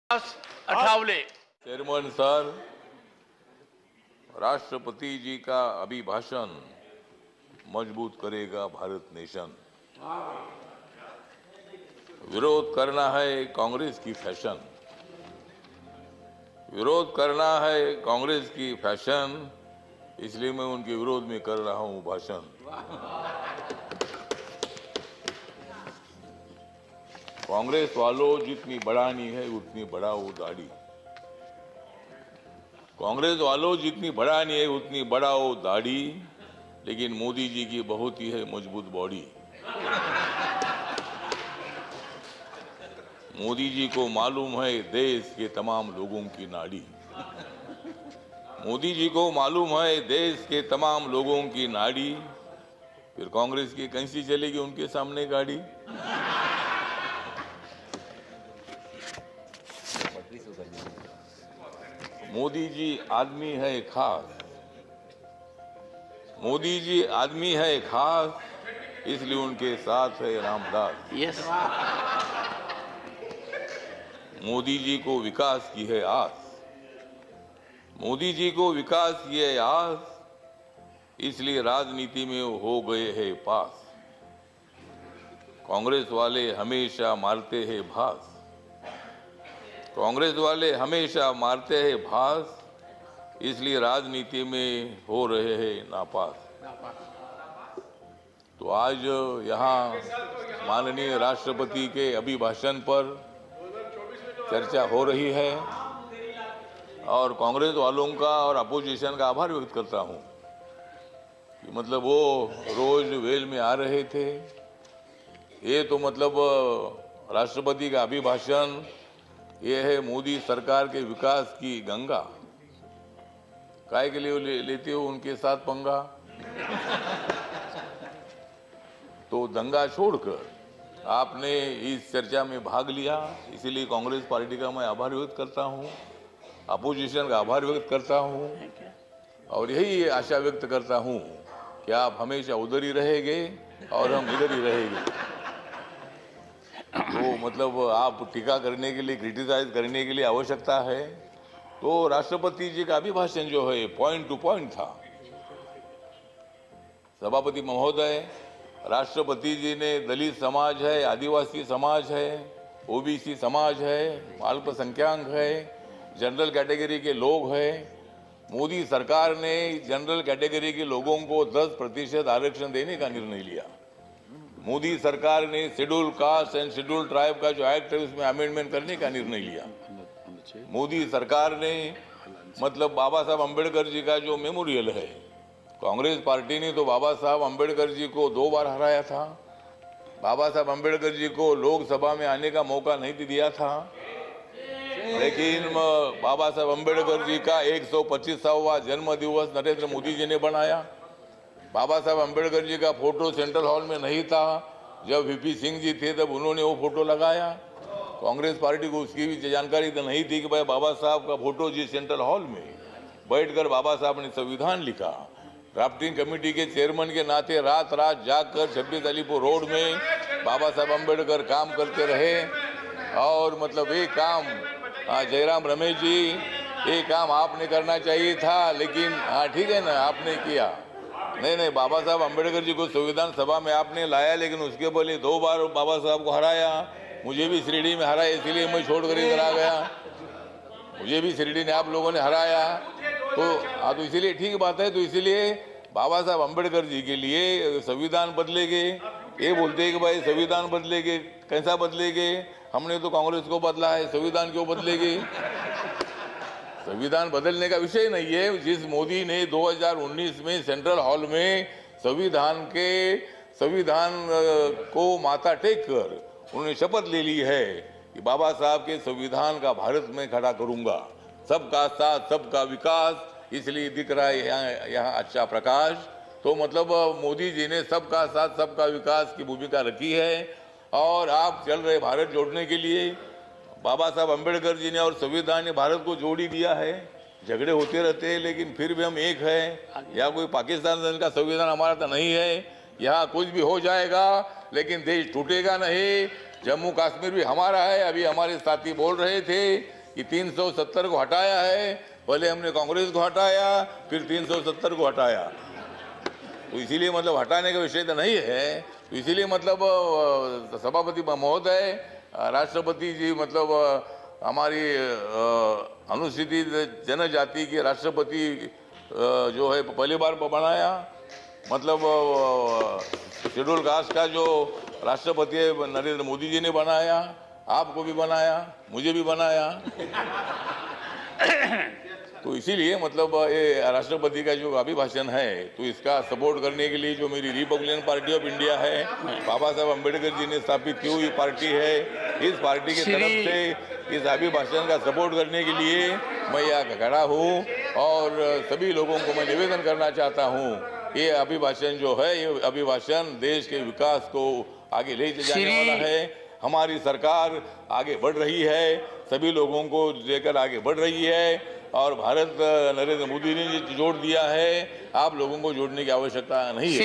Athawale. Chairman sir, राष्ट्रपति जी का अभिभाषण मजबूत करेगा भारत नेशन। विरोध करना है कांग्रेस की फैशन, विरोध करना है कांग्रेस की फैशन, इसलिए मैं उनके विरोध में कर रहा हूं भाषण। कांग्रेस वालों, जितनी बढ़ानी है उतनी बढ़ाओ दाढ़ी। कांग्रेस वालों, जितनी बढ़ानी है उतनी बढ़ाओ दाढ़ी, लेकिन मोदी जी की बहुत ही है मजबूत बॉडी। मोदी जी को मालूम है देश के तमाम लोगों की नाड़ी। मोदी जी को मालूम है देश के तमाम लोगों की नाड़ी, फिर कांग्रेस की कैसी चलेगी उनके सामने गाड़ी। मोदी जी आदमी है खास, मोदी जी आदमी है खास, इसलिए उनके साथ है रामदास। यस। मोदी जी को विकास की है आस, मोदी जी को विकास की है आस, इसलिए राजनीति में हो गए हैं पास। कांग्रेस वाले हमेशा मारते हैं भास, कांग्रेस वाले हमेशा मारते हैं भास, इसलिए राजनीति में हो रहे हैं नापास। तो आज यहाँ माननीय राष्ट्रपति के अभिभाषण पर चर्चा हो रही है और कांग्रेस वालों का और अपोजिशन का आभार व्यक्त करता हूँ कि मतलब वो रोज वेल में आ रहे थे। ये तो मतलब राष्ट्रपति का अभिभाषण ये है मोदी सरकार के विकास की गंगा। काय के लिए लेते हो उनके साथ पंगा? तो दंगा छोड़कर आपने इस चर्चा में भाग लिया, इसीलिए कांग्रेस पार्टी का मैं आभार व्यक्त करता हूं, अपोजिशन का आभार व्यक्त करता हूं और यही आशा व्यक्त करता हूं कि आप हमेशा उधर ही रहेंगे और हम इधर ही रहेंगे। तो मतलब आप टीका करने के लिए, क्रिटिसाइज करने के लिए आवश्यकता है तो राष्ट्रपति जी का अभिभाषण जो है पॉइंट टू पॉइंट था। सभापति महोदय, राष्ट्रपति जी ने दलित समाज है, आदिवासी समाज है, ओबीसी समाज है, अल्पसंख्यक है, जनरल कैटेगरी के लोग हैं। मोदी सरकार ने जनरल कैटेगरी के लोगों को 10% आरक्षण देने का निर्णय लिया। मोदी सरकार ने schedule caste and schedule tribe का जो एक्ट है उसमें अमेंडमेंट करने का निर्णय लिया। मोदी सरकार ने मतलब बाबा साहब अम्बेडकर जी का जो मेमोरियल है, कांग्रेस पार्टी ने तो बाबा साहब अम्बेडकर जी को 2 बार हराया था। बाबा साहब अम्बेडकर जी को लोकसभा में आने का मौका नहीं दिया था, लेकिन बाबा साहब अम्बेडकर जी का 125वां जन्म दिवस नरेंद्र मोदी जी ने बनाया। बाबा साहब अम्बेडकर जी का फोटो सेंट्रल हॉल में नहीं था, जब वीपी सिंह जी थे तब उन्होंने वो फोटो लगाया। कांग्रेस पार्टी को उसकी भी जानकारी तो नहीं थी कि भाई बाबा साहब का फोटो जी सेंट्रल हॉल में बैठकर बाबा साहब ने संविधान लिखा। ड्राफ्टिंग कमेटी के चेयरमैन के नाते रात रात जागकर 26 अलीपुर रोड में बाबा साहब अम्बेडकर काम करते रहे और मतलब ये काम जयराम रमेश जी, ये काम आपने करना चाहिए था, लेकिन हाँ ठीक है ना, आपने किया नहीं, बाबा साहब अम्बेडकर जी को संविधान सभा में आपने लाया, लेकिन उसके पहले 2 बार बाबा साहब को हराया। मुझे भी शिरडी में हराया, इसीलिए मैं छोड़कर इधर आ गया। मुझे भी शिरडी ने आप लोगों ने हराया, तो इसीलिए ठीक बात है। तो इसीलिए बाबा साहब अम्बेडकर जी के लिए संविधान बदलेंगे, ये बोलते हैं कि भाई संविधान बदलेंगे, कैसा बदलेंगे? हमने तो कांग्रेस को बदला है, संविधान क्यों बदलेंगे? संविधान बदलने का विषय नहीं है। जिस मोदी ने 2019 में सेंट्रल हॉल में संविधान को माथा टेक कर उन्होंने शपथ ले ली है कि बाबा साहब के संविधान का भारत में खड़ा करूंगा, सबका साथ सबका विकास, इसलिए दिख रहा है यहाँ अच्छा प्रकाश। तो मतलब मोदी जी ने सबका साथ सबका विकास की भूमिका रखी है और आप चल रहे भारत जोड़ने के लिए। बाबा साहब अम्बेडकर जी ने और संविधान ने भारत को जोड़ ही दिया है। झगड़े होते रहते हैं लेकिन फिर भी हम एक हैं। यहाँ कोई पाकिस्तान का संविधान हमारा तो नहीं है, यहाँ कुछ भी हो जाएगा लेकिन देश टूटेगा नहीं। जम्मू कश्मीर भी हमारा है। अभी हमारे साथी बोल रहे थे कि 370 को हटाया है। पहले हमने कांग्रेस को हटाया, फिर 370 को हटाया। तो इसीलिए मतलब हटाने का विषय तो नहीं है। तो इसीलिए मतलब सभापति महोदय, राष्ट्रपति जी मतलब हमारी अनुसूचित जनजाति के राष्ट्रपति जो है पहली बार बनाया। मतलब शेड्यूल कास्ट का जो राष्ट्रपति है नरेंद्र मोदी जी ने बनाया, आपको भी बनाया, मुझे भी बनाया। तो इसीलिए मतलब ये राष्ट्रपति का जो अभिभाषण है, तो इसका सपोर्ट करने के लिए जो मेरी रिपब्लिकन पार्टी ऑफ इंडिया है, बाबा साहब अम्बेडकर जी ने स्थापित की हुई पार्टी है, इस पार्टी की तरफ से इस अभिभाषण का सपोर्ट करने के लिए मैं यहाँ खड़ा हूँ। और सभी लोगों को मैं निवेदन करना चाहता हूँ, ये अभिभाषण जो है, ये अभिभाषण देश के विकास को आगे ले जाने वाला है। हमारी सरकार आगे बढ़ रही है, सभी लोगों को लेकर आगे बढ़ रही है। और भारत नरेंद्र मोदी ने जोड़ दिया है, आप लोगों को जोड़ने की आवश्यकता नहीं है।